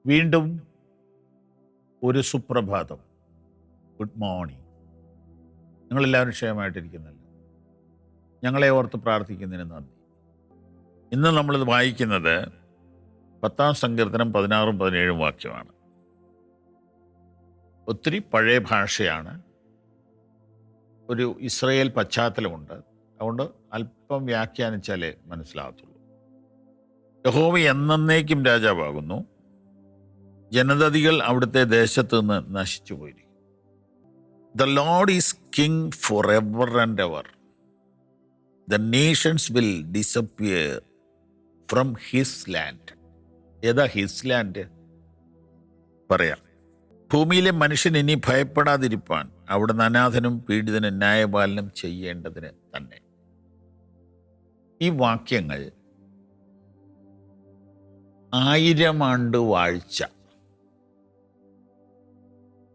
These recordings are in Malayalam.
വീണ്ടും ഒരു സുപ്രഭാതം. Good morning. നിങ്ങളെല്ലാവരും ക്ഷേമമായിട്ടിരിക്കുന്നല്ലോ. ഞങ്ങളെ ഓർത്ത് പ്രാർത്ഥിക്കുന്നതിന് നന്ദി. ഇന്ന് നമ്മളിത് വായിക്കുന്നത് 10-ാം സങ്കീർത്തനം 16-ഉം 17-ഉം വാക്യമാണ്. ഒത്തിരി പഴയ ഭാഷയാണ്, ഒരു ഇസ്രയേൽ പശ്ചാത്തലമുണ്ട്. അതുകൊണ്ട് അല്പം വ്യാഖ്യാനിച്ചാലേ മനസ്സിലാകത്തുള്ളൂ. യഹോവ എന്നേക്കും രാജാവാകുന്നു, ജനതതികൾ അവിടുത്തെ ദേശത്ത് നിന്ന് നശിച്ചു പോയിരിക്കും. The Lord is king forever and ever. The nations will disappear from his land. ഏതാ ഹിസ് ലാൻഡ്? പറയാം. ഭൂമിയിലെ മനുഷ്യൻ ഇനി ഭയപ്പെടാതിരിപ്പാൻ അവിടുന്ന് അനാഥനും പീഡിതനും ന്യായപാലനം ചെയ്യേണ്ടതിന് തന്നെ. ഈ വാക്യങ്ങൾ 1000 ആണ്ട് വാഴ്ച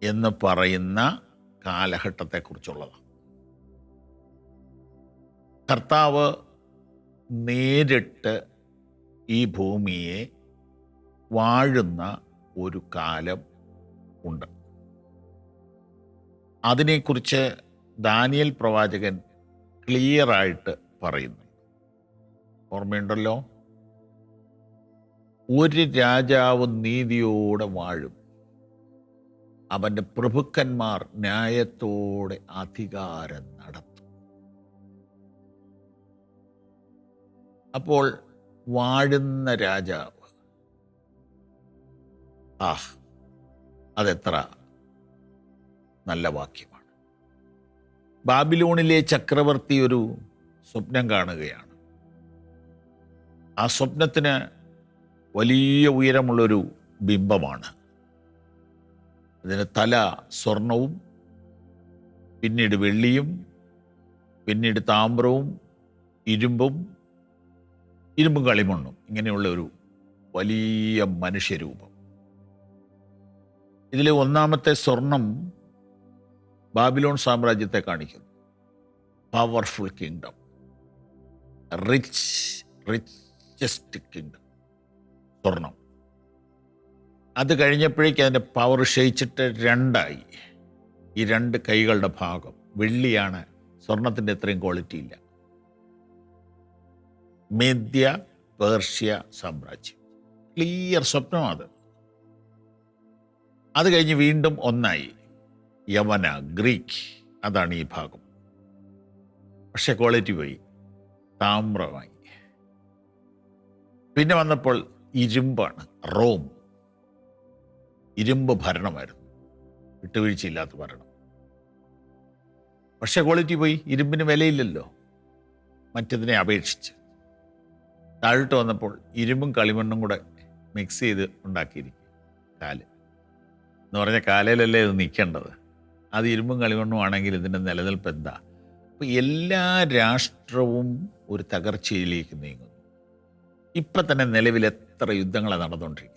എന്ന് പറയുന്ന കാലഘട്ടത്തെക്കുറിച്ചുള്ളതാണ്. കർത്താവ് നേരിട്ട് ഈ ഭൂമിയെ വാഴുന്ന ഒരു കാലം ഉണ്ട്. അതിനെക്കുറിച്ച് ദാനിയേൽ പ്രവാചകൻ ക്ലിയറായിട്ട് പറയുന്നു. ഓർമ്മയുണ്ടല്ലോ, ഒരു രാജാവ് നീതിയോടെ വാഴും, അവൻ്റെ പ്രഭുക്കന്മാർ ന്യായത്തോടെ അധികാരം നടത്തും. അപ്പോൾ വാഴുന്ന രാജാവ്, അതെത്ര നല്ല വാക്യമാണ്. ബാബിലോണിലെ ചക്രവർത്തി ഒരു സ്വപ്നം കാണുകയാണ്. ആ സ്വപ്നത്തിന് വലിയ ഉയരമുള്ളൊരു ബിംബമാണ്. അതിന് തല സ്വർണവും, പിന്നീട് വെള്ളിയും, പിന്നീട് താമ്രവും, ഇരുമ്പും കളിമണ്ണും, ഇങ്ങനെയുള്ള ഒരു വലിയ മനുഷ്യരൂപം. ഇതിൽ ഒന്നാമത്തെ സ്വർണം ബാബിലോൺ സാമ്രാജ്യത്തെ കാണിക്കുന്നു. പവർഫുൾ കിങ്ഡം, റിച്ചസ്റ്റ് കിങ്ഡം, സ്വർണം. അത് കഴിഞ്ഞപ്പോഴേക്ക് അതിൻ്റെ പവർ ക്ഷയിച്ചിട്ട് 2ആയി. ഈ 2 കൈകളുടെ ഭാഗം വെള്ളിയാണ്. സ്വർണത്തിൻ്റെ അത്രയും ക്വാളിറ്റി ഇല്ല. മേദ്യ പേർഷ്യ സാമ്രാജ്യം, ക്ലിയർ സ്വപ്നമാണ്. അത് കഴിഞ്ഞ് വീണ്ടും 1ആയി. യവന, ഗ്രീക്ക്, അതാണ് ഈ ഭാഗം. പക്ഷെ ക്വാളിറ്റി പോയി, താമ്രമായി. പിന്നെ വന്നപ്പോൾ ഇരുമ്പാണ്, റോം. ഇരുമ്പ് ഭരണമായിരുന്നു, വിട്ടുവീഴ്ചയില്ലാത്ത ഭരണം. പക്ഷെ ക്വാളിറ്റി പോയി, ഇരുമ്പിന് വിലയില്ലല്ലോ മറ്റതിനെ അപേക്ഷിച്ച്. താഴോട്ട് വന്നപ്പോൾ ഇരുമ്പും കളിമണ്ണും കൂടെ മിക്സ് ചെയ്ത് ഉണ്ടാക്കിയിരിക്കും കാല് എന്ന് പറഞ്ഞാൽ കാലയിലല്ലേ ഇത് നിൽക്കേണ്ടത്. അത് ഇരുമ്പും കളിമണ്ണും ആണെങ്കിൽ ഇതിൻ്റെ നിലനിൽപ്പ് എന്താ? അപ്പോൾ എല്ലാ രാഷ്ട്രവും ഒരു തകർച്ചയിലേക്ക് നീങ്ങുന്നു. ഇപ്പം തന്നെ നിലവിൽ എത്ര യുദ്ധങ്ങളാണ് നടന്നുകൊണ്ടിരിക്കുന്നത്.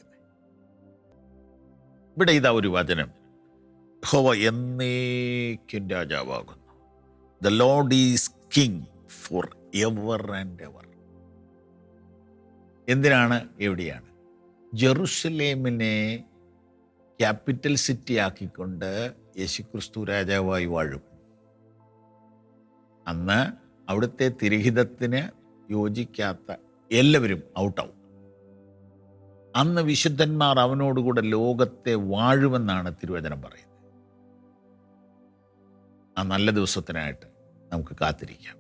ഇവിടെ ഇതാ ഒരു വചനം, യഹോവ എന്നേക്കും രാജാവാകുന്നു. The lord is king for ever and ever. എന്തിനാണ്? എവിടെയാണ്? ജെറുസലേമിനെ ക്യാപിറ്റൽ സിറ്റി ആക്കിക്കൊണ്ട് യേശുക്രിസ്തു രാജാവായി വാഴും. അന്ന് അവിടുത്തെ തിരഹിതത്തിന് യോജിക്കാത്ത എല്ലാവരും ഔട്ടാവും. അന്ന് വിശുദ്ധന്മാർ അവനോടുകൂടെ ലോകത്തെ വാഴുമെന്നാണ് തിരുവചനം പറയുന്നത്. ആ നല്ല ദിവസത്തിനായിട്ട് നമുക്ക് കാത്തിരിക്കാം.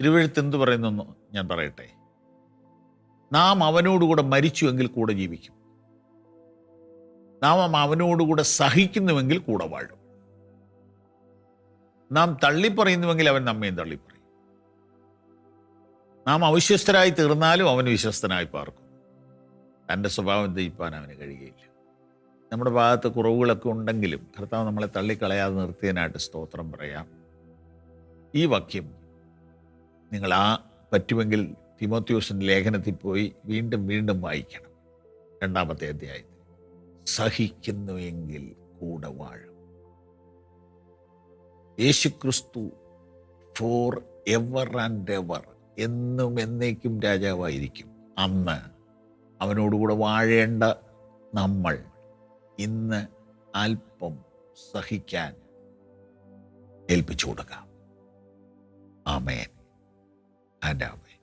തിരുവെഴുത്ത് എന്തു പറയുന്നെന്ന് ഞാൻ പറയട്ടെ. നാം അവനോടുകൂടെ മരിച്ചുവെങ്കിൽ കൂടെ ജീവിക്കും, നാം അവനോടുകൂടെ സഹിക്കുന്നുവെങ്കിൽ കൂടെ വാഴും. നാം തള്ളിപ്പറയുന്നുവെങ്കിൽ അവൻ നമ്മയും തള്ളിപ്പറയും. നാം അവിശ്വസ്തരായി തീർന്നാലും അവൻ വിശ്വസ്തനായി പാർക്കും. തൻ്റെ സ്വഭാവം ജയിപ്പാൻ അവന് കഴിയുകയില്ല. നമ്മുടെ ഭാഗത്ത് കുറവുകളൊക്കെ ഉണ്ടെങ്കിലും കർത്താവ് നമ്മളെ തള്ളിക്കളയാതെ നിർത്തിയതിനായിട്ട് സ്തോത്രം പറയാം. ഈ വാക്യം നിങ്ങൾ പറ്റുമെങ്കിൽ തിമോത്തിയോസിൻ്റെ ലേഖനത്തിൽ പോയി വീണ്ടും വീണ്ടും വായിക്കണം. 2-ാമത്തെ അധ്യായത്തിൽ, സഹിക്കുന്നുവെങ്കിൽ കൂടെ വാഴും. യേശുക്രിസ്തു ഫോർ എവർ ആൻഡ് എവർ, എന്നും എന്നേക്കും രാജാവായിരിക്കും. അന്ന് അവനോടുകൂടെ വാഴേണ്ട നമ്മൾ ഇന്ന് അല്പം സഹിക്കാൻ ഏൽപ്പിച്ചു കൊടുക്കാം. ആമേൻ ആൻഡ് ആമേൻ.